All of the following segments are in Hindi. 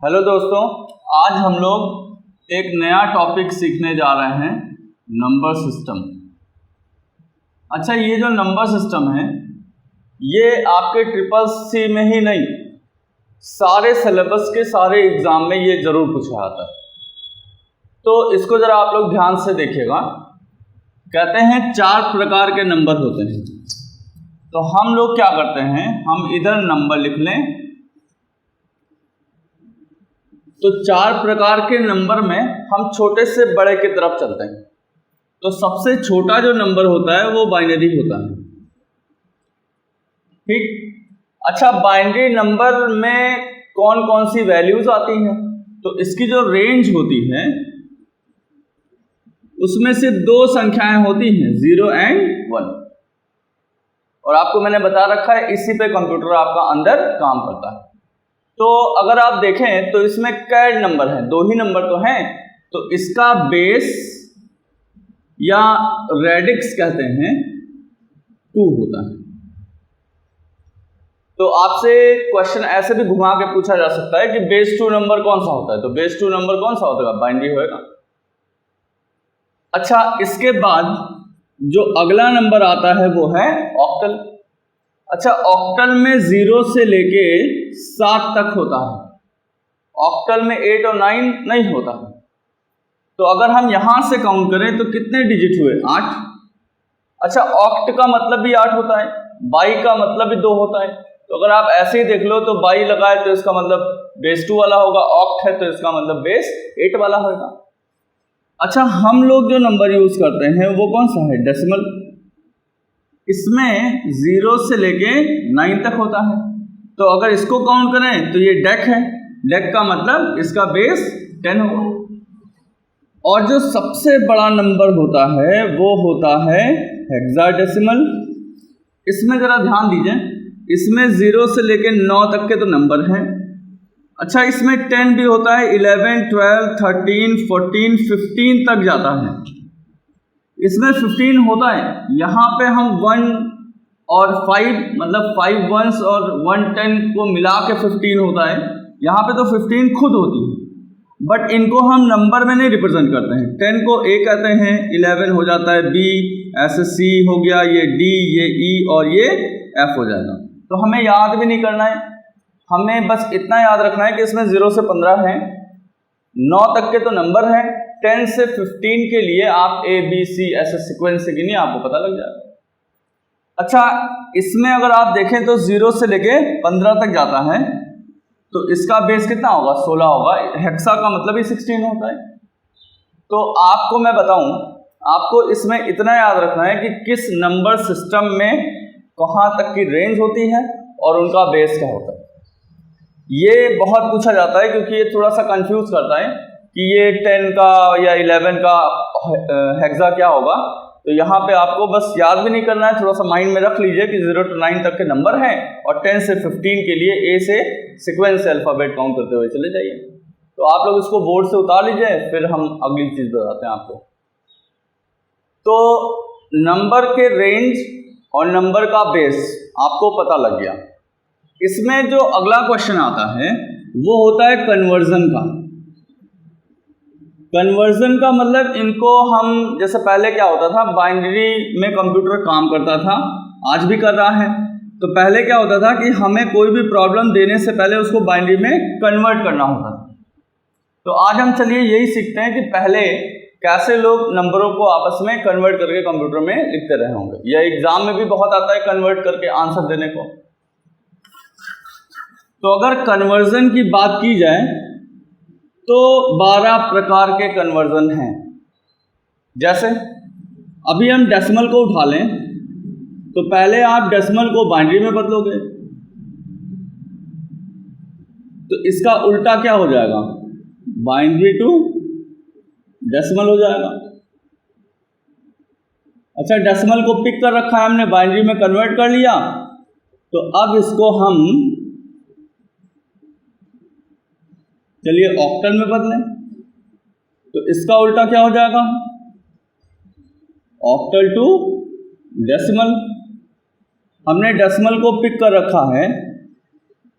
हेलो दोस्तों, आज हम लोग एक नया टॉपिक सीखने जा रहे हैं, नंबर सिस्टम। अच्छा, ये जो नंबर सिस्टम है ये आपके CCC में ही नहीं, सारे सिलेबस के सारे एग्ज़ाम में ये ज़रूर पूछा जाता है। तो इसको ज़रा आप लोग ध्यान से देखिएगा। कहते हैं 4 प्रकार के नंबर होते हैं। तो हम लोग क्या करते हैं, हम इधर नंबर लिख लें। तो 4 प्रकार के नंबर में हम छोटे से बड़े की तरफ चलते हैं। तो सबसे छोटा जो नंबर होता है वो बाइनरी होता है, ठीक। अच्छा, बाइनरी नंबर में कौन कौन सी वैल्यूज आती हैं? तो इसकी जो रेंज होती है उसमें सिर्फ 2 संख्याएं होती हैं, 0 एंड 1। और आपको मैंने बता रखा है, इसी पे कंप्यूटर आपका अंदर काम करता है। तो अगर आप देखें तो इसमें कैड नंबर है, 2 ही नंबर तो हैं। तो इसका बेस या रेडिक्स कहते हैं 2 होता है। तो आपसे क्वेश्चन ऐसे भी घुमा के पूछा जा सकता है कि बेस 2 नंबर कौन सा होता है? तो बेस 2 नंबर कौन सा होगा? बाइनरी होएगा। अच्छा, इसके बाद जो अगला नंबर आता है वो है ऑक्टल। अच्छा, ऑक्टल में 0 से लेके 7 तक होता है। ऑक्टल में 8 और 9 नहीं होता है। तो अगर हम यहां से काउंट करें तो कितने डिजिट हुए? 8। अच्छा, ऑक्ट का मतलब भी 8 होता है, बाई का मतलब भी 2 होता है। तो अगर आप ऐसे ही देख लो तो बाई लगाए तो इसका मतलब बेस 2 वाला होगा, ऑक्ट है तो इसका मतलब बेस 8 वाला होगा। अच्छा, हम लोग जो नंबर यूज करते हैं वो कौन सा है? डेसिमल। इसमें 0 से लेके 9 तक होता है। तो अगर इसको काउंट करें तो ये डेक है, डेक का मतलब इसका बेस 10 होगा। और जो सबसे बड़ा नंबर होता है वो होता है हेक्साडेसिमल। इसमें जरा ध्यान दीजिए, इसमें 0 से लेके 9 तक के तो नंबर हैं। अच्छा, इसमें 10 भी होता है, 11, 12, 13, 14, 15 तक जाता है। इसमें 15 होता है। यहाँ पे हम 1 और 5 मतलब 5 1s और 1 10 को मिला के 15 होता है। यहाँ पे तो 15 खुद होती है, बट इनको हम नंबर में नहीं रिप्रेजेंट करते हैं। 10 को A कहते हैं, 11 हो जाता है B, ऐसे C हो गया, ये D, ये E और ये F हो जाएगा। तो हमें याद भी नहीं करना है, हमें बस इतना याद रखना है कि इसमें 0 से 15 है, 9 तक के तो नंबर हैं, 10 से 15 के लिए आप A, B, C ऐसे सीक्वेंस से गिनिए, आपको पता लग जाएगा। अच्छा, इसमें अगर आप देखें तो 0 से लेके 15 तक जाता है। तो इसका बेस कितना होगा? 16 होगा। हेक्सा का मतलब ही 16 होता है। तो आपको मैं बताऊं, आपको इसमें इतना याद रखना है कि किस नंबर सिस्टम में कहां तक की रेंज होती है और उनका बेस क्या होता है। ये बहुत पूछा जाता है क्योंकि ये थोड़ा सा कंफ्यूज करता है कि ये 10 का या 11 का हेक्सा क्या होगा। तो यहाँ पे आपको बस याद भी नहीं करना है, थोड़ा सा माइंड में रख लीजिए कि 0 to 9 तक के नंबर हैं और 10 से 15 के लिए A से सीक्वेंस से अल्फाबेट काउंट करते हुए चले जाइए। तो आप लोग इसको बोर्ड से उतार लीजिए, फिर हम अगली चीज बताते हैं आपको। तो नंबर के रेंज और नंबर का बेस आपको पता लग गया। इसमें जो अगला क्वेश्चन आता है वो होता है कन्वर्जन का। कन्वर्जन का मतलब इनको हम, जैसे पहले क्या होता था, बाइनरी में कंप्यूटर काम करता था, आज भी कर रहा है। तो पहले क्या होता था कि हमें कोई भी प्रॉब्लम देने से पहले उसको बाइनरी में कन्वर्ट करना होता था। तो आज हम चलिए यही सीखते हैं कि पहले कैसे लोग नंबरों को आपस में कन्वर्ट करके कंप्यूटर में लिखते रहे होंगे। यह एग्जाम में भी बहुत आता है कन्वर्ट करके आंसर देने को। तो अगर कन्वर्जन की बात की जाए तो 12 प्रकार के कन्वर्जन हैं। जैसे अभी हम डेसिमल को उठा लें तो पहले आप डेसिमल को बाइनरी में बदलोगे तो इसका उल्टा क्या हो जाएगा? बाइनरी टू डेसिमल हो जाएगा। अच्छा, डेसिमल को पिक कर रखा है हमने, बाइनरी में कन्वर्ट कर लिया। तो अब इसको हम चलिए ऑक्टल में बदलें तो इसका उल्टा क्या हो जाएगा? Octal to decimal. हमने डेसिमल को पिक कर रखा है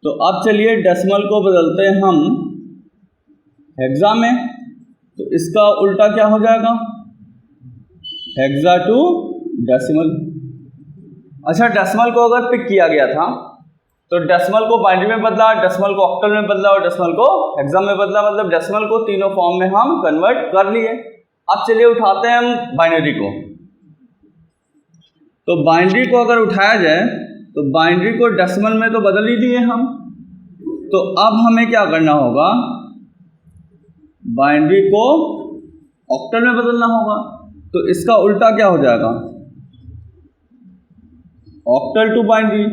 तो अब चलिए डेसिमल को बदलते हैं हम हेक्सा में, तो इसका उल्टा क्या हो जाएगा, हेक्सा टू डेसिमल। अच्छा, डेसिमल को अगर पिक किया गया था तो डेसिमल को बाइनरी में बदला, डेसिमल को ऑक्टल में बदला और डेसिमल को हेक्सा में बदला, मतलब डेसिमल को तीनों फॉर्म में हम कन्वर्ट कर लिए। अब चलिए उठाते हैं हम बाइनरी को। तो बाइनरी को अगर उठाया जाए तो बाइनरी को डेसिमल में तो बदल ही दिए हम, तो अब हमें क्या करना होगा, बाइनरी को ऑक्टल में बदलना होगा। तो इसका उल्टा क्या हो जाएगा, ऑक्टल टू बाइनरी।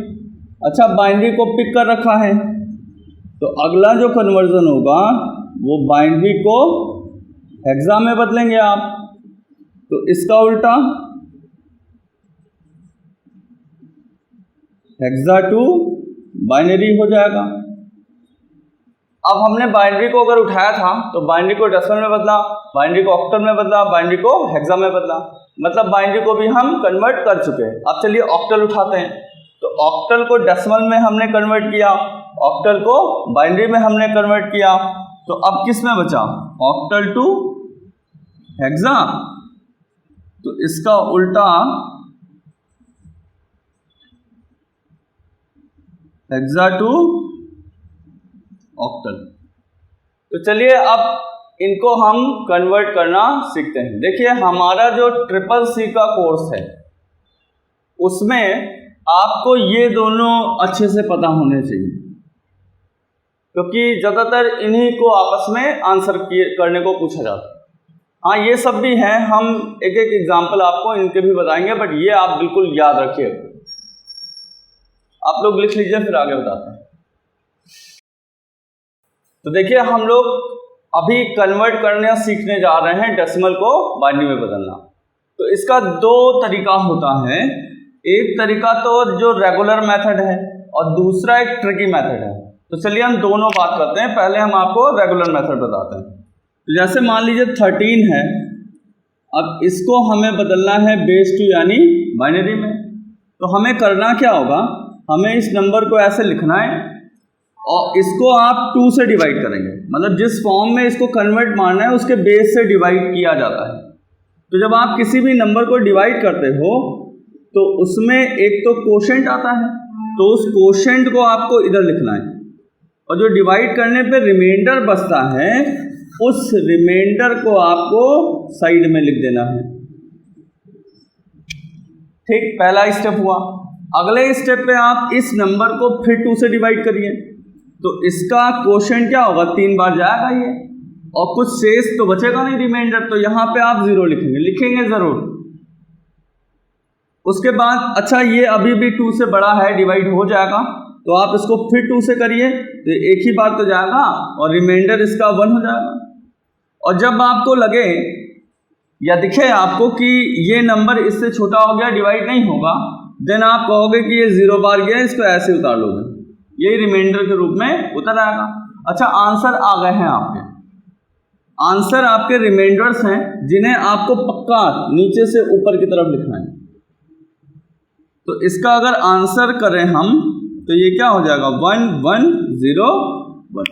अच्छा, बाइनरी को पिक कर रखा है तो अगला जो कन्वर्जन होगा वो बाइनरी को हेक्सा में बदलेंगे आप, तो इसका उल्टा हेक्सा टू बाइनरी हो जाएगा। अब हमने बाइनरी को अगर उठाया था तो बाइनरी को डेसिमल में बदला, बाइनरी को ऑक्टल में बदला, बाइनरी को हेक्सा में बदला, मतलब बाइनरी को भी हम कन्वर्ट कर चुके हैं। अब चलिए ऑक्टल उठाते हैं, तो ऑक्टल को डेसिमल में हमने कन्वर्ट किया, ऑक्टल को बाइनरी में हमने कन्वर्ट किया, तो अब किस में बचा, ऑक्टल टू हेक्सा, तो इसका उल्टा हेक्सा टू ऑक्टल। तो चलिए अब इनको हम कन्वर्ट करना सीखते हैं। देखिए, हमारा जो ट्रिपल सी का कोर्स है उसमें आपको ये दोनों अच्छे से पता होने चाहिए, क्योंकि ज़्यादातर इन्हीं को आपस में आंसर करने को पूछा जाता है। हाँ, ये सब भी हैं, हम एक एक एग्जाम्पल आपको इनके भी बताएंगे, बट ये आप बिल्कुल याद रखिए। आप लोग लिख लीजिए, फिर आगे बताते हैं। तो देखिए, हम लोग अभी कन्वर्ट करने सीखने जा रहे हैं डेसिमल को बाइनरी में बदलना। तो इसका दो तरीका होता है, एक तरीका तो जो रेगुलर मेथड है और दूसरा एक ट्रिकी मेथड है। तो चलिए हम दोनों बात करते हैं। पहले हम आपको रेगुलर मेथड बताते हैं। तो जैसे मान लीजिए 13 है, अब इसको हमें बदलना है बेस 2 यानी बाइनरी में। तो हमें करना क्या होगा, हमें इस नंबर को ऐसे लिखना है और इसको आप 2 से डिवाइड करेंगे, मतलब जिस फॉर्म में इसको कन्वर्ट मारना है उसके बेस से डिवाइड किया जाता है। तो जब आप किसी भी नंबर को डिवाइड करते हो तो उसमें एक तो कोशेंट आता है, तो उस कोशेंट को आपको इधर लिखना है, और जो डिवाइड करने पे रिमाइंडर बचता है उस रिमाइंडर को आपको साइड में लिख देना है। ठीक, पहला स्टेप हुआ। अगले स्टेप पे आप इस नंबर को फिर 2 से डिवाइड करिए, तो इसका कोशेंट क्या होगा, 3 बार जाएगा ये, और कुछ शेष तो बचेगा नहीं रिमाइंडर, तो यहाँ पे आप 0 लिखेंगे ज़रूर। उसके बाद अच्छा, ये अभी भी 2 से बड़ा है, डिवाइड हो जाएगा, तो आप इसको फिर 2 से करिए, तो एक ही बार तो जाएगा और रिमाइंडर इसका 1 हो जाएगा। और जब आपको लगे या दिखे आपको कि ये नंबर इससे छोटा हो गया, डिवाइड नहीं होगा, देन आप कहोगे कि ये 0 बार गया, इसको ऐसे उतार लोगे, यही रिमाइंडर के रूप में उतर आएगा। अच्छा, आंसर आ गए हैं आपके, आंसर आपके रिमाइंडर्स हैं जिन्हें आपको पक्का नीचे से ऊपर की तरफ लिखना है। तो इसका अगर आंसर करें हम तो ये क्या हो जाएगा, 1 1 0 1।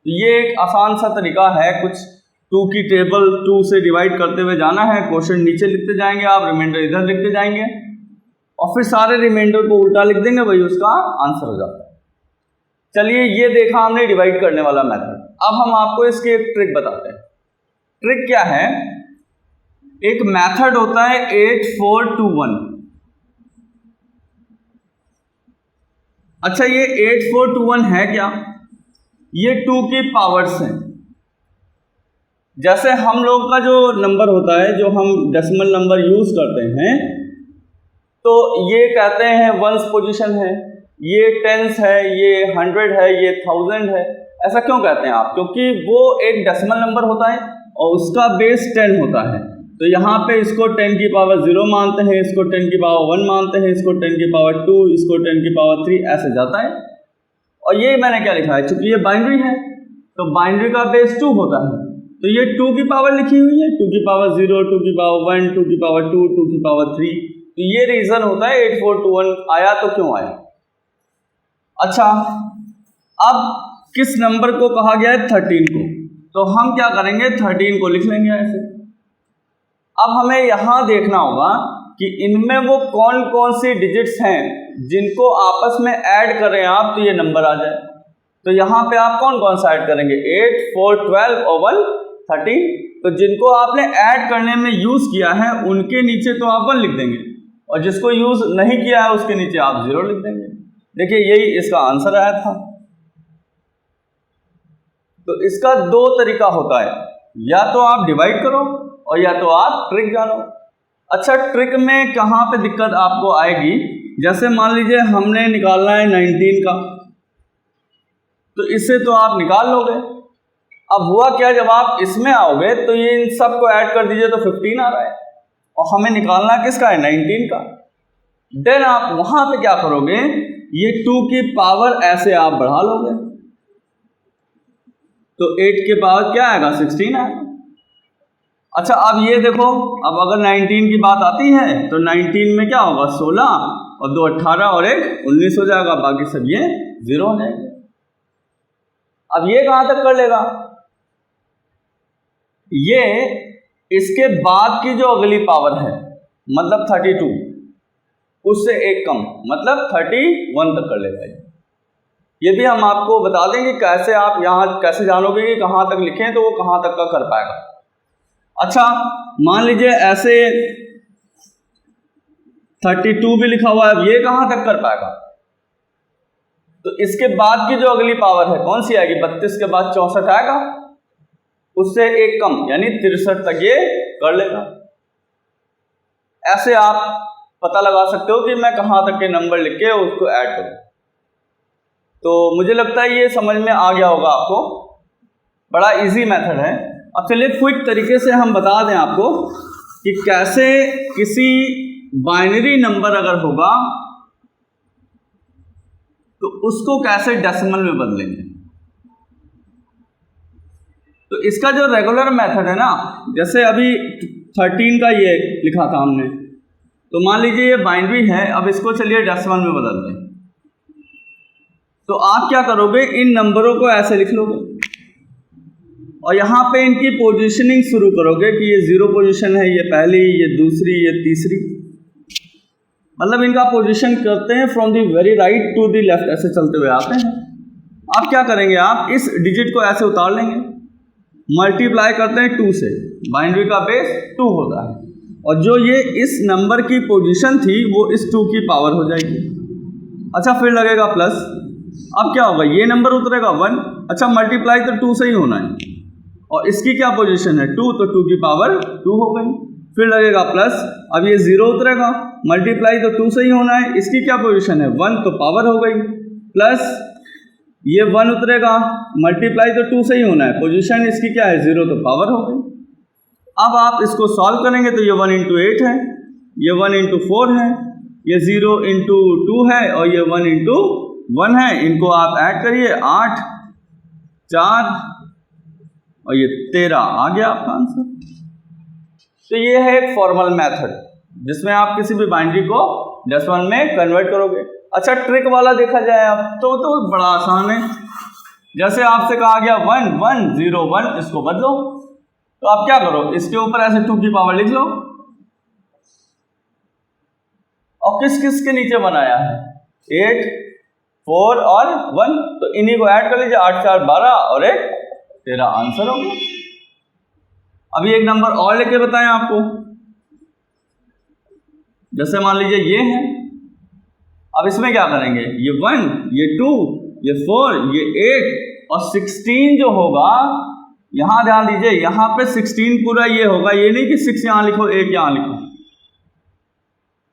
ये एक आसान सा तरीका है, कुछ 2 की टेबल 2 से डिवाइड करते हुए जाना है, क्वेश्चन नीचे लिखते जाएंगे आप, रिमाइंडर इधर लिखते जाएंगे और फिर सारे रिमाइंडर को उल्टा लिख देंगे, वही उसका आंसर हो जाता है। चलिए, ये देखा हमने डिवाइड करने वाला मेथड। अब हम आपको इसकी एक ट्रिक बताते हैं। ट्रिक क्या है, एक मेथड होता है 8 4 2 1। अच्छा, ये 8 4 2 1 है क्या, ये 2 की पावर्स हैं। जैसे हम लोग का जो नंबर होता है, जो हम डेसिमल नंबर यूज करते हैं, तो ये कहते हैं 1s पोजीशन है, ये 10s है, ये 100 है, ये 1000 है। ऐसा क्यों कहते हैं आप, क्योंकि वो एक डेसिमल नंबर होता है और उसका बेस 10 होता है। तो यहाँ पे इसको 10 की पावर 0 मानते हैं, इसको 10 की पावर 1 मानते हैं, इसको 10 की पावर 2, इसको 10 की पावर 3, ऐसे जाता है। और ये मैंने क्या लिखा है, चूंकि ये बाइनरी है तो बाइनरी का बेस 2 होता है, तो ये 2 की पावर लिखी हुई है, 2 की पावर 0, 2 की पावर 1, 2 की पावर 2, 2 की पावर 3। तो ये रीजन होता है 8 4 2 1 आया तो क्यों आया। अच्छा, अब किस नंबर को कहा गया है? 13 को। तो हम क्या करेंगे, 13 को लिख लेंगे ऐसे। अब हमें यहाँ देखना होगा कि इनमें वो कौन कौन सी डिजिट्स हैं जिनको आपस में ऐड करें आप तो ये नंबर आ जाए। तो यहाँ पे आप कौन कौन सा ऐड करेंगे? 8, 4, 12 और 1, 13। तो जिनको आपने ऐड करने में यूज़ किया है उनके नीचे तो आप 1 लिख देंगे, और जिसको यूज़ नहीं किया है उसके नीचे आप 0 लिख देंगे। देखिए यही इसका आंसर आया था। तो इसका 2 तरीका होता है, या तो आप डिवाइड करो और या तो आप ट्रिक जानो। अच्छा, ट्रिक में कहाँ पे दिक्कत आपको आएगी? जैसे मान लीजिए हमने निकालना है 19 का, तो इससे तो आप निकाल लोगे। अब हुआ क्या, जब आप इसमें आओगे तो ये इन सब को ऐड कर दीजिए तो 15 आ रहा है, और हमें निकालना किसका है? 19 का। देन आप वहां पे क्या करोगे, ये 2 की पावर ऐसे आप बढ़ा लोगे, तो 8 के पावर क्या आएगा? 16 आएगा। अच्छा, अब ये देखो, अब अगर 19 की बात आती है तो 19 में क्या होगा? 16 और 2 18 और 1 19 हो जाएगा, बाकी सब ये 0 हो जाएंगे। अब ये कहां तक कर लेगा? ये इसके बाद की जो अगली पावर है, मतलब 32, उससे एक कम, मतलब 31 तक कर लेगा। ये भी हम आपको बता देंगे कैसे आप यहाँ कैसे जानोगे कि कहाँ तक लिखें तो वो कहाँ तक का कर पाएगा। अच्छा, मान लीजिए ऐसे 32 भी लिखा हुआ है, अब ये कहाँ तक कर पाएगा? तो इसके बाद की जो अगली पावर है कौन सी आएगी? 32 के बाद 64 आएगा, उससे एक कम, यानी 63 तक ये कर लेगा। ऐसे आप पता लगा सकते हो कि मैं कहाँ तक के नंबर लिख के उसको ऐड करूँ। तो मुझे लगता है ये समझ में आ गया होगा आपको, बड़ा इजी मेथड है। अब चलिए क्विक तरीके से हम बता दें आपको कि कैसे किसी बाइनरी नंबर अगर होगा तो उसको कैसे डेसिमल में बदलेंगे। तो इसका जो रेगुलर मेथड है ना, जैसे अभी 13 का ये लिखा था हमने, तो मान लीजिए ये बाइनरी है, अब इसको चलिए डेसिमल में बदल दें। तो आप क्या करोगे, इन नंबरों को ऐसे लिख लोगे और यहाँ पे इनकी पोजीशनिंग शुरू करोगे कि ये 0 पोजीशन है, ये पहली, ये दूसरी, ये तीसरी, मतलब इनका पोजीशन करते हैं from the very right to the left, ऐसे चलते हुए आते हैं। आप क्या करेंगे, आप इस डिजिट को ऐसे उतार लेंगे, मल्टीप्लाई करते हैं 2 से, बाइनरी का बेस 2 होता है, और जो ये इस नंबर की पोजीशन थी वो इस 2 की पावर हो जाएगी। अच्छा, फिर लगेगा प्लस, अब क्या होगा, ये नंबर उतरेगा 1। अच्छा, मल्टीप्लाई तो 2 से ही होना है, और इसकी क्या पोजीशन है 2, तो 2 की पावर 2 हो गई। फिर लगेगा प्लस, अब ये 0 उतरेगा, मल्टीप्लाई तो 2 से ही होना है, इसकी क्या पोजीशन है 1, तो पावर हो गई। प्लस ये 1 उतरेगा, मल्टीप्लाई तो 2 से ही होना है, पोजीशन इसकी क्या है 0, तो पावर हो गई। अब आप इसको सॉल्व करेंगे तो ये 1 × 8 है, ये 1 × 4 है, ये 0 × 2 है, और ये 1 × 1 है। इनको आप ऐड करिए, 8, 4 और ये 13 आ गया आपका आंसर। तो ये है एक फॉर्मल मेथड जिसमें आप किसी भी बाइनरी को डेसिमल में कन्वर्ट करोगे। अच्छा, ट्रिक वाला देखा जाए आप तो बड़ा आसान है। जैसे आपसे कहा गया 1 1 0 1, इसको बदलो, तो आप क्या करो, इसके ऊपर ऐसे 2 की पावर लिख लो, और किस किस के नीचे बनाया है 8, 4 और 1, तो इन्हीं को ऐड कर लीजिए, 8 4 12 और 1 13, आंसर हो गया। अभी एक नंबर और लेके बताएं आपको, जैसे मान लीजिए ये है, अब इसमें क्या करेंगे, ये 1, ये 2, ये 4, ये 8 और 16 जो होगा, यहां ध्यान दीजिए, यहां पे 16 पूरा ये होगा, ये नहीं कि 6 यहां लिखो 1 यहां लिखो,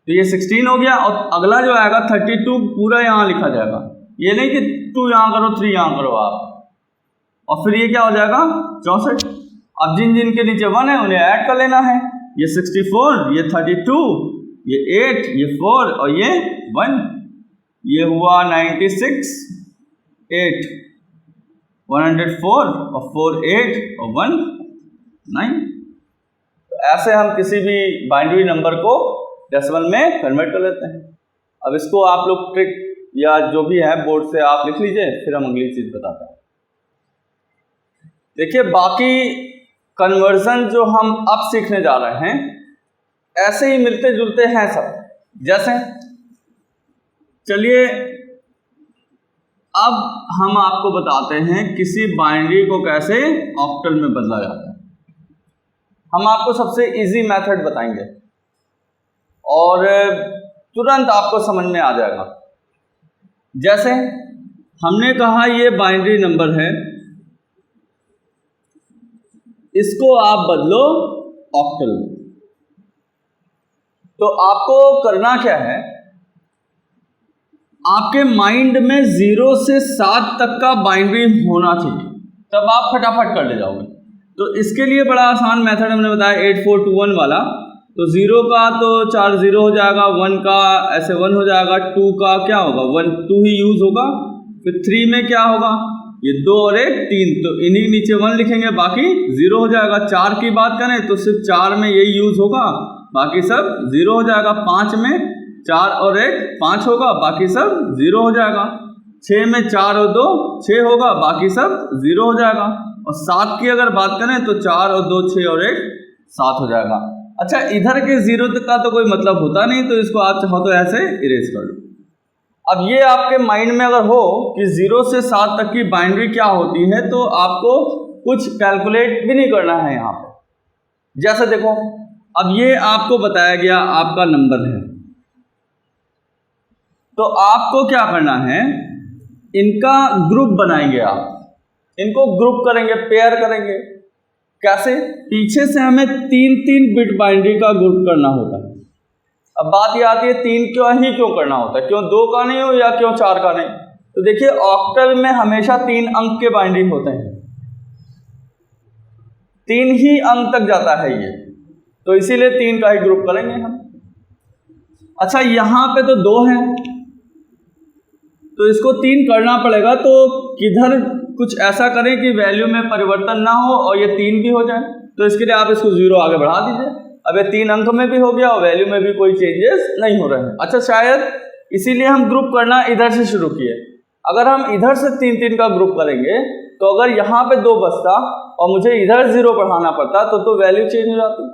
तो ये 16 हो गया, और अगला जो आएगा 32 पूरा यहां लिखा जाएगा, ये नहीं कि 2 यहां करो 3 यहां करो आप, और फिर ये क्या हो जाएगा 64। अब जिन जिन के नीचे 1 है उन्हें ऐड कर लेना है, ये 64, ये 32, ये 8, ये 4 और ये 1, ये हुआ 96, 8 104 और 4 8 और 1 9। तो ऐसे हम किसी भी बाइनरी नंबर को डेसिमल में कन्वर्ट कर लेते हैं। अब इसको आप लोग ट्रिक या जो भी है बोर्ड से आप लिख लीजिए, फिर हम अगली चीज़ बताते हैं। देखिए बाकी कन्वर्जन जो हम अब सीखने जा रहे हैं ऐसे ही मिलते जुलते हैं सब। जैसे चलिए अब हम आपको बताते हैं किसी बाइनरी को कैसे ऑक्टल में बदला जाता है। हम आपको सबसे इजी मेथड बताएंगे और तुरंत आपको समझ में आ जाएगा। जैसे हमने कहा ये बाइनरी नंबर है, इसको आप बदलो ऑक्टल में। तो आपको करना क्या है, आपके माइंड में 0 से 7 तक का बाइनरी होना चाहिए, तब आप फटाफट कर ले जाओगे। तो इसके लिए बड़ा आसान मेथड हमने बताया 8421 वाला। तो 0 का तो 4 0 हो जाएगा, 1 का ऐसे 1 हो जाएगा, 2 का क्या होगा 1 2 ही यूज होगा, फिर 3 में क्या होगा ये 2 और 1 3, तो इन्हीं नीचे 1 लिखेंगे, बाकी 0 हो जाएगा। 4 की बात करें तो सिर्फ 4 में यही यूज होगा, बाकी सब 0 हो जाएगा। 5 में 4 और 1 5 होगा, बाकी सब 0 हो जाएगा। 6 में 4 और 2 6 होगा, बाकी सब 0 हो जाएगा। और 7 की अगर बात करें तो 4 और 2 6 और 1 7 हो जाएगा। अच्छा, इधर के 0 का तो कोई मतलब होता नहीं, तो इसको आप चाहो तो ऐसे इरेज कर लो। अब ये आपके माइंड में अगर हो कि 0 से 7 तक की बाइनरी क्या होती है, तो आपको कुछ कैलकुलेट भी नहीं करना है यहाँ पे। जैसे देखो, अब ये आपको बताया गया आपका नंबर है, तो आपको क्या करना है, इनका ग्रुप बनाएंगे आप, इनको ग्रुप करेंगे, पेयर करेंगे। कैसे? पीछे से हमें 3 बिट बाइनरी का ग्रुप करना होता है। अब बात ये आती है 3 क्यों करना होता है, क्यों 2 का नहीं हो या क्यों 4 का नहीं? तो देखिए ऑक्टल में हमेशा 3 अंक के बाइनरी होते हैं, 3 ही अंक तक जाता है ये, तो इसीलिए 3 का ही ग्रुप करेंगे हम। अच्छा, यहाँ पे तो 2 है, तो इसको 3 करना पड़ेगा, तो किधर कुछ ऐसा करें कि वैल्यू में परिवर्तन ना हो और ये 3 भी हो जाए। तो इसके लिए आप इसको 0 आगे बढ़ा दीजिए। अब ये 3 अंक में भी हो गया और वैल्यू में भी कोई चेंजेस नहीं हो रहे हैं। अच्छा, शायद इसीलिए हम ग्रुप करना इधर से शुरू किए। अगर हम इधर से 3 का ग्रुप करेंगे तो अगर यहाँ पे 2 बचता और मुझे इधर 0 बढ़ाना पड़ता तो वैल्यू चेंज हो जाती।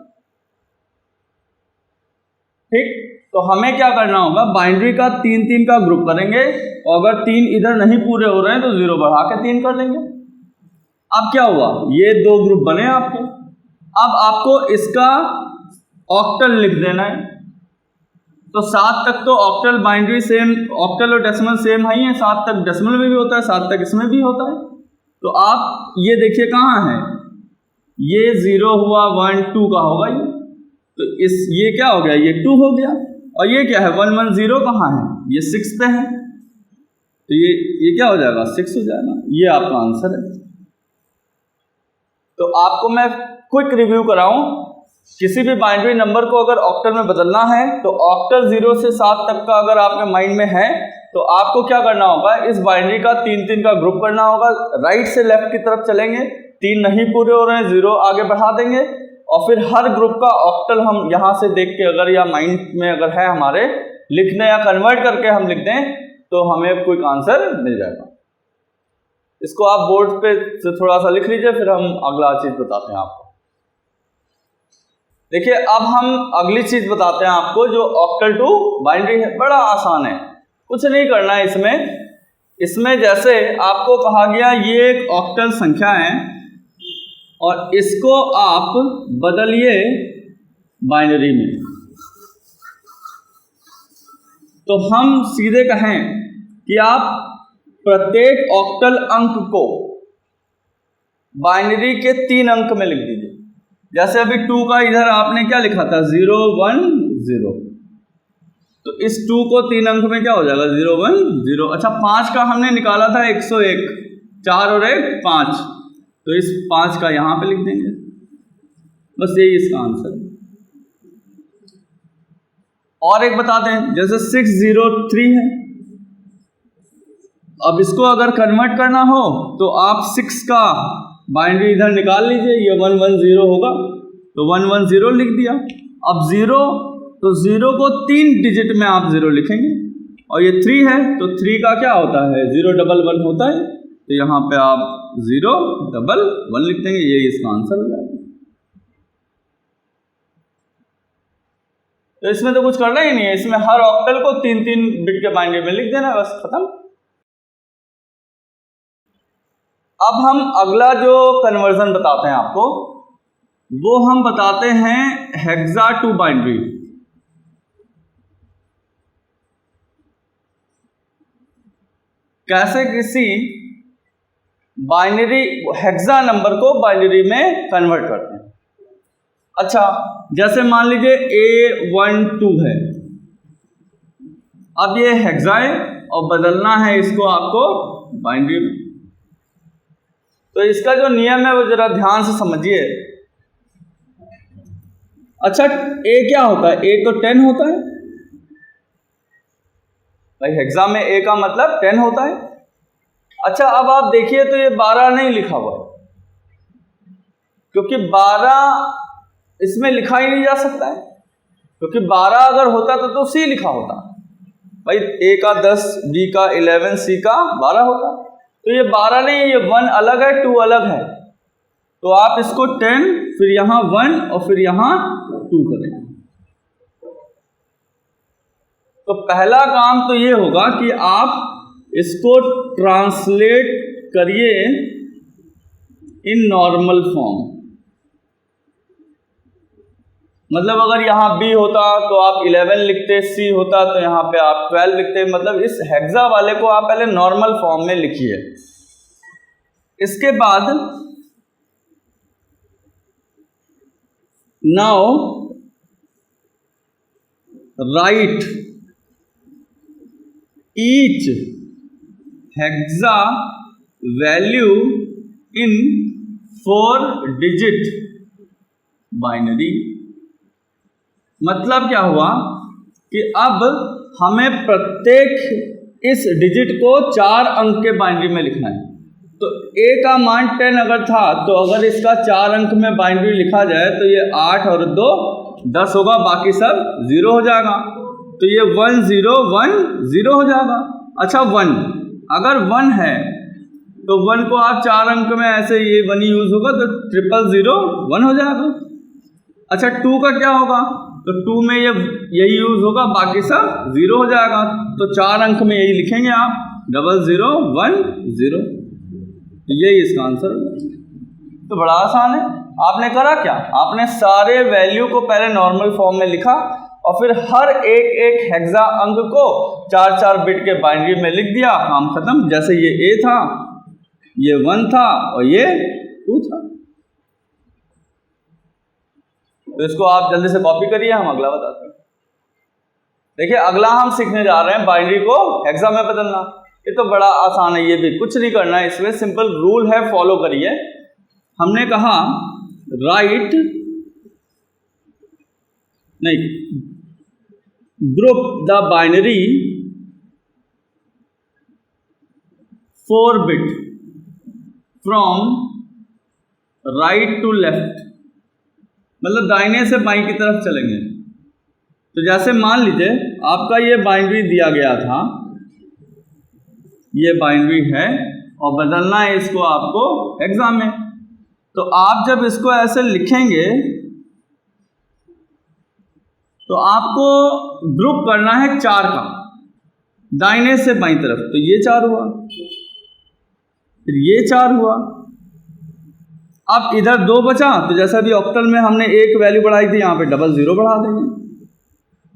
ठीक, तो हमें क्या करना होगा, बाइनरी का 3 का ग्रुप करेंगे और अगर 3 इधर नहीं पूरे हो रहे हैं तो 0 बढ़ा के 3 कर लेंगे। अब क्या हुआ, ये 2 ग्रुप बने आपके। अब आपको इसका ऑक्टल लिख देना है। तो 7 तक तो ऑक्टल बाइनरी सेम, ऑक्टल और डेसिमल सेम है ही है, 7 तक डेसिमल में भी होता है, 7 तक इसमें भी होता है। तो आप ये देखिए कहाँ है, ये 0 हुआ, 1 2 का होगा ये, तो इस ये क्या हो गया, ये 2 हो गया। और ये क्या है 1 1 0 कहाँ है, ये 6 पे है, तो ये क्या हो जाएगा 6 हो जाएगा। ये आपका आंसर है। तो आपको मैं क्विक रिव्यू कराऊं, किसी भी बाइनरी नंबर को अगर ऑक्टल में बदलना है तो ऑक्टल 0 से 7 तक का अगर आपके माइंड में है तो आपको क्या करना होगा, इस बाइनरी का 3 का ग्रुप करना होगा। राइट से लेफ्ट की तरफ चलेंगे, 3 नहीं पूरे हो रहे हैं 0 आगे बढ़ा देंगे और फिर हर ग्रुप का ऑक्टल हम यहाँ से देख के अगर या माइंड में अगर है हमारे लिखने या कन्वर्ट करके हम लिख दें तो हमें क्विक आंसर मिल जाएगा। इसको आप बोर्ड पे से थोड़ा सा लिख लीजिए, फिर हम अगला चीज बताते हैं आपको। देखिए अब हम अगली चीज बताते हैं आपको जो ऑक्टल टू बाइनरी है। बड़ा आसान है, कुछ नहीं करना है इसमें जैसे आपको कहा गया ये एक ऑक्टल संख्या है और इसको आप बदलिए बाइनरी में। तो हम सीधे कहें कि आप प्रत्येक ऑक्टल अंक को बाइनरी के 3 अंक में लिख दीजिए। जैसे अभी 2 का इधर आपने क्या लिखा था 0 1 0, तो इस 2 को 3 अंक में क्या हो जाएगा 0 1 0। अच्छा, 5 का हमने निकाला था 101, 4 और 1 5, तो इस 5 का यहां पे लिख देंगे। बस यही इसका आंसर है। और एक बता दें, जैसे 603 है, अब इसको अगर कन्वर्ट करना हो तो आप 6 का बाइनरी इधर निकाल लीजिए, ये 110 होगा, तो 110 लिख दिया। अब 0, तो 0 को 3 डिजिट में आप 0 लिखेंगे और ये 3 है तो 3 का क्या होता है 0 1 1 होता है, तो यहाँ पे आप 0 डबल 1 लिख देंगे, यही इसका आंसर हो जाएगा। तो इसमें तो कुछ करना ही नहीं है, इसमें हर ऑक्टल को 3-3 बिट के बाइनरी में लिख देना, बस खत्म। अब हम अगला जो कन्वर्जन बताते हैं आपको, वो हम बताते हैं हेक्सा टू बाइनरी। कैसे किसी बाइनरी हेक्सा नंबर को बाइनरी में कन्वर्ट करते हैं। अच्छा, जैसे मान लीजिए A12 है, अब ये हेक्सा है और बदलना है इसको आपको बाइनरी में। तो इसका जो नियम है वो जरा ध्यान से समझिए। अच्छा, A क्या होता है? A तो 10 होता है भाई, हेक्सा में A का मतलब 10 होता है। अच्छा, अब आप देखिए तो ये 12 नहीं लिखा हुआ है, क्योंकि 12 इसमें लिखा ही नहीं जा सकता है, क्योंकि 12 अगर होता तो C लिखा होता भाई। A का 10, B का 11, C का 12 होता। तो ये 12 नहीं है, ये 1 अलग है, 2 अलग है। तो आप इसको 10 फिर यहाँ 1 और फिर यहाँ 2 करें। तो पहला काम तो ये होगा कि आप इसको ट्रांसलेट करिए इन नॉर्मल फॉर्म। मतलब अगर यहाँ B होता तो आप 11 लिखते, C होता तो यहाँ पे आप 12 लिखते। मतलब इस हेक्सा वाले को आप पहले नॉर्मल फॉर्म में लिखिए। इसके बाद now right each hexa value in 4 digit binary. मतलब क्या हुआ कि अब हमें प्रत्येक इस डिजिट को 4 अंक के बाइनरी में लिखना है। तो A का मान 10 अगर था, तो अगर इसका 4 अंक में बाइनरी लिखा जाए तो ये 8 और 2 10 होगा, बाकी सब 0 हो जाएगा। तो ये 1 0 1 0 हो जाएगा। अच्छा, 1 अगर 1 है तो 1 को आप 4 अंक में ऐसे ये 1 यूज होगा तो 000 1 हो जाएगा। अच्छा, 2 का क्या होगा? तो 2 में यही यूज होगा, बाकी सब 0 हो जाएगा। तो 4 अंक में यही लिखेंगे आप 00 1 0। तो यही इसका आंसर है। तो बड़ा आसान है। आपने करा क्या? आपने सारे वैल्यू को पहले नॉर्मल फॉर्म में लिखा और फिर हर एक हेक्सा अंक को 4-4 बिट के बाइनरी में लिख दिया, काम खत्म। जैसे ये A था, ये 1 था और ये 2 था। तो इसको आप जल्दी से कॉपी करिए, हम अगला बताते हैं। देखिए, अगला हम सीखने जा रहे हैं बाइनरी को हेक्सा में बदलना। ये तो बड़ा आसान है, ये भी कुछ नहीं करना है इसमें, सिंपल रूल है, फॉलो करिए। हमने कहा राइट नहीं group the binary 4 bit from right to left. मतलब दाहिने से बाईं की तरफ चलेंगे। तो जैसे मान लीजिए आपका ये बाइनरी दिया गया था, ये बाइनरी है और बदलना है इसको आपको एग्जाम में। तो आप जब इसको ऐसे लिखेंगे तो आपको ग्रुप करना है 4 का, दाहिने से बाईं तरफ। तो ये 4 हुआ, फिर ये 4 हुआ। अब इधर 2 बचा, तो जैसा अभी ऑक्टल में हमने एक वैल्यू बढ़ाई थी, यहाँ पे 00 बढ़ा देंगे।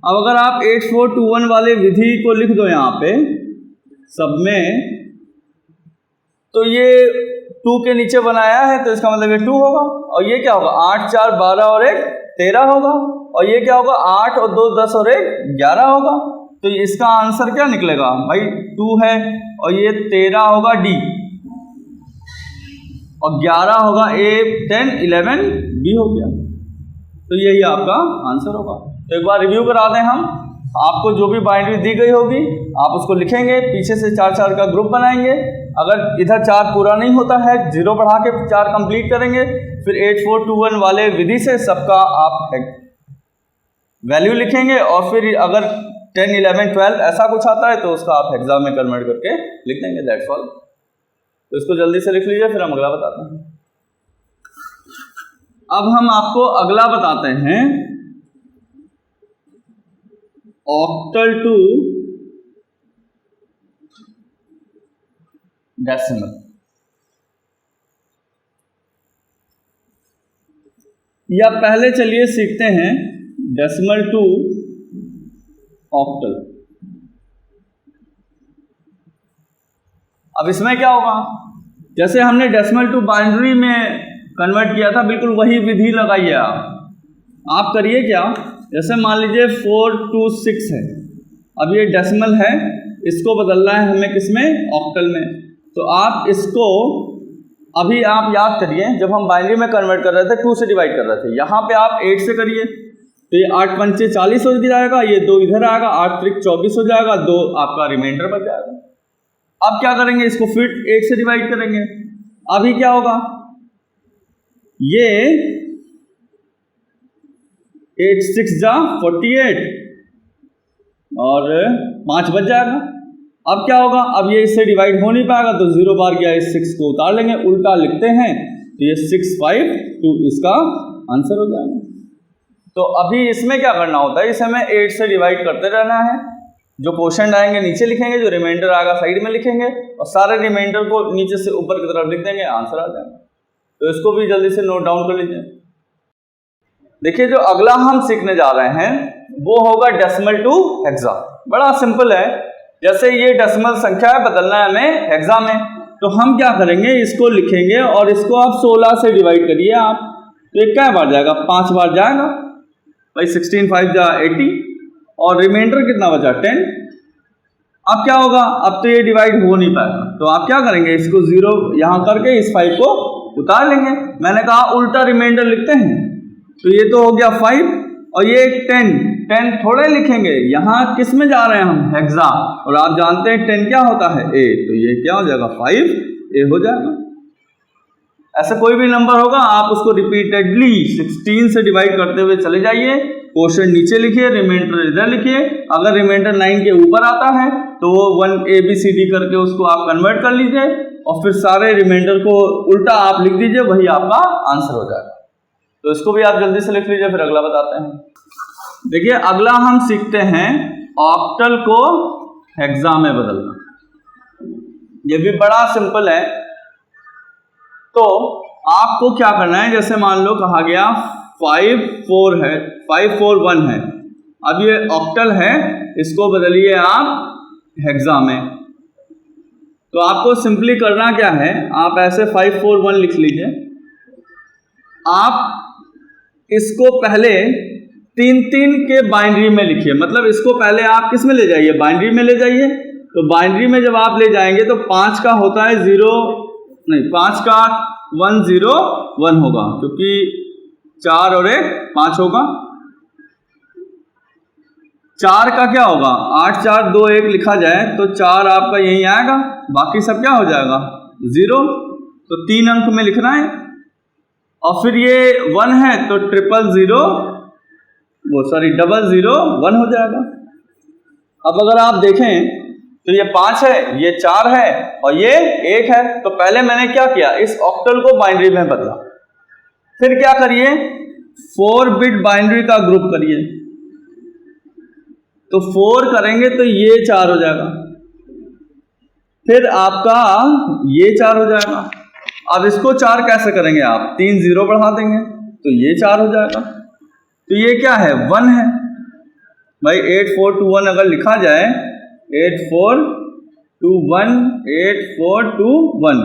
अब अगर आप 8421 वाले विधि को लिख दो यहाँ पे सब में, तो ये 2 के नीचे बनाया है तो इसका मतलब ये 2 होगा। और ये क्या होगा? 8 4 12 और 1 13 होगा। और ये क्या होगा? 8 और 2 10 और 1 11 होगा। तो इसका आंसर क्या निकलेगा भाई? 2 है और ये 13 होगा D और 11 होगा A 10 11 B हो गया। तो यही आपका आंसर होगा। तो एक बार रिव्यू करा दें हम। आपको जो भी बाइनरी दी गई होगी आप उसको लिखेंगे, पीछे से 4-4 का ग्रुप बनाएंगे। अगर इधर 4 पूरा नहीं होता है, 0 बढ़ा के 4 कंप्लीट करेंगे। फिर 8421 वाले विधि से सबका आप वैल्यू लिखेंगे और फिर अगर 10 11 12 ऐसा कुछ आता है तो उसका आप हेक्सा में कन्वर्ट करके लिख देंगे। That's all. तो इसको जल्दी से लिख लीजिए, फिर हम अगला बताते हैं। अब हम आपको अगला बताते हैं, ऑक्टल टू डेसिमल। या पहले चलिए सीखते हैं डेसिमल टू ऑक्टल। अब इसमें क्या होगा, जैसे हमने डेसिमल टू बाइनरी में कन्वर्ट किया था, बिल्कुल वही विधि लगाइए आप करिए क्या, जैसे मान लीजिए 426 है, अब ये डेसिमल है, इसको बदलना है हमें किसमें, ऑक्टल में। तो आप इसको अभी आप याद करिए, जब हम बाइनरी में कन्वर्ट कर रहे थे 2 से डिवाइड कर रहे थे, यहाँ पे आप 8 से करिए, तो ये 8 पंचे 40 हो जाएगा, ये 2 इधर आएगा, 8 त्रिक 24 हो जाएगा, 2 आपका रिमाइंडर बच जाएगा। अब क्या करेंगे, इसको फिर 8 से डिवाइड करेंगे। अभी क्या होगा, ये 8 6 जा 48 और 5 बच जाएगा। अब क्या होगा, अब ये इससे डिवाइड हो नहीं पाएगा, तो 0 बार गया, इस 6 को उतार लेंगे, उल्टा लिखते हैं, तो ये 652 इसका आंसर हो जाएगा। तो अभी इसमें क्या करना होता है, इसे हमें 8 से डिवाइड करते रहना है, जो क्वोशंट आएंगे नीचे लिखेंगे, जो रिमाइंडर आएगा साइड में लिखेंगे, और सारे रिमाइंडर को नीचे से ऊपर की तरफ लिख देंगे, आंसर आ जाएगा। तो इसको भी जल्दी से नोट डाउन कर लीजिए। देखिए, जो अगला हम सीखने जा रहे हैं वो होगा डेसिमल टू हेक्सा। बड़ा सिंपल है, जैसे ये डेसिमल संख्या है, बदलना है हमें हेक्सा में, तो हम क्या करेंगे, इसको लिखेंगे और इसको आप 16 से डिवाइड करिए आप, तो ये क्या बार जाएगा, 5 बार जाएगा भाई, 16 5 जा 80, और रिमाइंडर कितना बचा 10। अब क्या होगा, अब तो ये डिवाइड हो नहीं पाएगा, तो आप क्या करेंगे, इसको 0 यहाँ करके इस 5 को उतार लेंगे। मैंने कहा उल्टा रिमाइंडर लिखते हैं, तो ये तो हो गया 5 और ये 10 थोड़े लिखेंगे, यहाँ किस में जा रहे हैं हम, हेक्सा, और आप जानते हैं 10 क्या होता है, ए, तो ये क्या हो जाएगा 5A हो जाएगा। ऐसा कोई भी नंबर होगा, आप उसको रिपीटेडली 16 से डिवाइड करते हुए चले जाइए, क्वोशंट नीचे लिखिए, रिमाइंडर इधर लिखिए। अगर रिमाइंडर 9 के ऊपर आता है तो वो 1 ABCD करके उसको आप कन्वर्ट कर लीजिए, और फिर सारे रिमाइंडर को उल्टा आप लिख दीजिए, वही आपका आंसर हो जाएगा। तो इसको भी आप जल्दी से लिख लीजिए, फिर अगला बताते हैं। देखिए, अगला हम सीखते हैं ऑक्टल को हेक्सा में बदलना। ये भी बड़ा सिंपल है। तो आपको क्या करना है, जैसे मान लो कहा गया 5 4 है, 5 4 1 है, अब ये ऑक्टल है, इसको बदलिए आप हेक्सा में। तो आपको सिंपली करना क्या है, आप ऐसे 5 4 1 लिख लीजिए। आप इसको पहले 3 के बाइनरी में लिखिए, मतलब इसको पहले आप किस में ले जाइए, बाइनरी में ले जाइए। तो बाइनरी में जब आप ले जाएंगे तो 5 का होता है 0 नहीं, 5 का 1 0 1 होगा, क्योंकि 4 और 1 5 होगा। 4 का क्या होगा, 8 4 2 1 लिखा जाए तो 4 आपका यहीं आएगा, बाकी सब क्या हो जाएगा 0, तो 3 अंक में लिखना है। और फिर ये 1 है तो 000 1 हो जाएगा। अब अगर आप देखें तो ये 5 है, ये 4 है और ये 1 है, तो पहले मैंने क्या किया, इस ऑक्टल को बाइनरी में बदला। फिर क्या करिए, 4 बिट बाइनरी का ग्रुप करिए, तो 4 करेंगे तो ये 4 हो जाएगा, फिर आपका ये 4 हो जाएगा। अब इसको 4 कैसे करेंगे, आप 3 0 बढ़ा देंगे तो ये 4 हो जाएगा। तो ये क्या है, 1 है भाई। 8 4 2 1 अगर लिखा जाए, 8 4 2 1 8 4 2 1,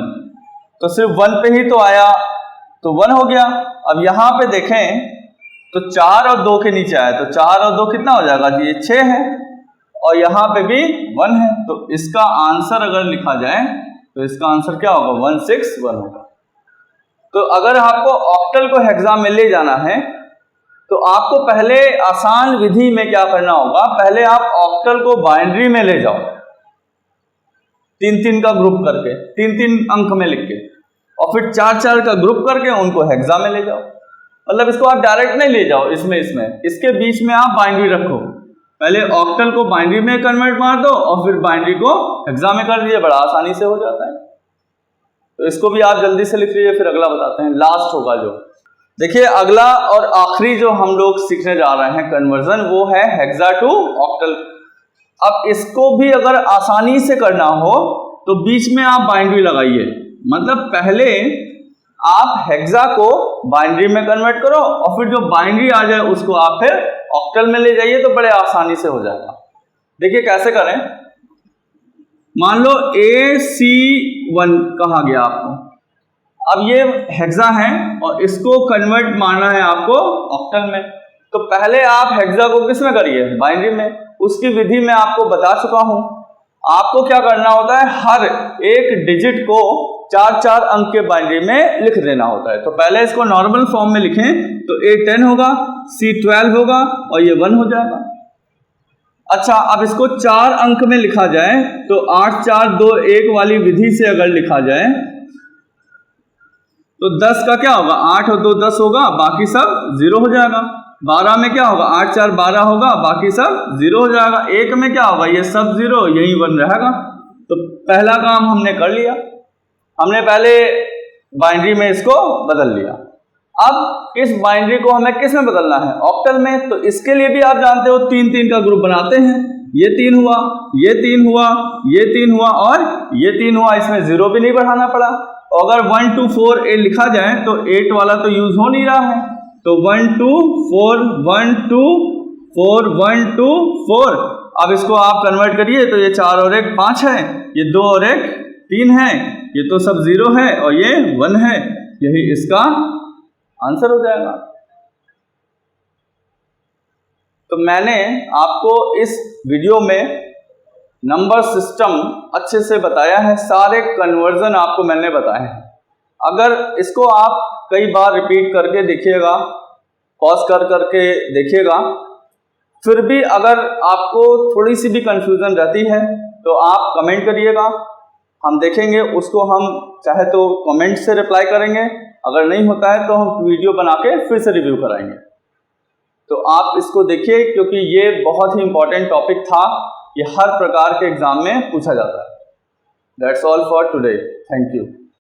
तो सिर्फ 1 पे ही तो आया, तो 1 हो गया। अब यहाँ पे देखें तो 4 और 2 के नीचे आया, तो 4 और 2 कितना हो जाएगा जी, ये 6 है, और यहाँ पे भी 1 है, तो इसका आंसर अगर लिखा जाए तो इसका आंसर क्या होगा, 161 होगा। तो अगर आपको ऑक्टल को हेक्सा में ले जाना है तो आपको पहले आसान विधि में क्या करना होगा, पहले आप ऑक्टल को बाइनरी में ले जाओ, 3 का ग्रुप करके, 3 अंक में लिख के, और फिर 4 का ग्रुप करके उनको हेक्सा में ले जाओ। मतलब इसको आप डायरेक्ट नहीं ले जाओ, इसमें इसके बीच में आप बाइनरी रखो। पहले ऑक्टल को बाइनरी में कन्वर्ट मार दो और फिर बाइनरी को हेक्सा में कर दीजिए, बड़ा आसानी से हो जाता है। तो इसको भी आप जल्दी से लिख लीजिए, फिर अगला बताते हैं, लास्ट होगा जो। देखिए अगला और आखिरी जो हम लोग सीखने जा रहे हैं कन्वर्जन, वो है हेक्सा टू ऑक्टल। अब इसको भी अगर आसानी से करना हो तो बीच में आप बाइनरी लगाइए, मतलब पहले आप हेक्सा को बाइनरी में कन्वर्ट करो और फिर जो बाइनरी आ जाए उसको आप फिर ऑक्टल में ले जाइए, तो बड़े आसानी से हो जाएगा। देखिए कैसे करें, मान लो AC1 कहा गया आपको, अब ये हेक्सा है और इसको कन्वर्ट मारना है आपको ऑक्टल में, तो पहले आप हेक्सा को किस में करिए, बाइनरी में। उसकी विधि मैं आपको बता चुका हूं। आपको क्या करना होता है, हर एक डिजिट को 4-4 अंक के बाइनरी में लिख देना होता है। तो पहले इसको नॉर्मल फॉर्म में लिखें तो A10 होगा, C12 होगा और ये 1 हो जाएगा। अच्छा, अब इसको 4 अंक में लिखा जाए तो 8 4 2 1 वाली विधि से अगर लिखा जाए तो 10 का क्या होगा, 8 और 2 10 होगा, बाकी सब 0 हो जाएगा। 12 में क्या होगा, 8 4 12 होगा, बाकी सब 0 हो जाएगा। 1 में क्या होगा, ये सब 0, यही 1 रहेगा। तो पहला काम हमने कर लिया, हमने पहले बाइनरी में इसको बदल लिया। अब इस बाइनरी को हमें किस में बदलना है, ऑक्टल में। तो इसके लिए भी आप जानते हो 3-3 का ग्रुप बनाते हैं, ये 3 हुआ, ये 3 हुआ, ये 3 हुआ और ये 3 हुआ, इसमें 0 भी नहीं बढ़ाना पड़ा। अगर 1 2 4 8 लिखा जाए तो 8 वाला तो यूज हो नहीं रहा है, तो 1 2 4 1 2 4 1 2 4। अब इसको आप कन्वर्ट करिए तो ये 4 और 1 5 है, ये 2 और 1 3 है, ये तो सब 0 है और ये 1 है, यही इसका आंसर हो जाएगा। तो मैंने आपको इस वीडियो में नंबर सिस्टम अच्छे से बताया है, सारे कन्वर्जन आपको मैंने बताए हैं। अगर इसको आप कई बार रिपीट करके देखिएगा, पॉज कर करके देखिएगा, फिर भी अगर आपको थोड़ी सी भी कंफ्यूजन रहती है तो आप कमेंट करिएगा, हम देखेंगे उसको, हम चाहे तो कमेंट से रिप्लाई करेंगे, अगर नहीं होता है तो हम वीडियो बना के फिर से रिव्यू कराएंगे। तो आप इसको देखिए क्योंकि ये बहुत ही इंपॉर्टेंट टॉपिक था, ये हर प्रकार के एग्जाम में पूछा जाता है। That's all for today, thank you.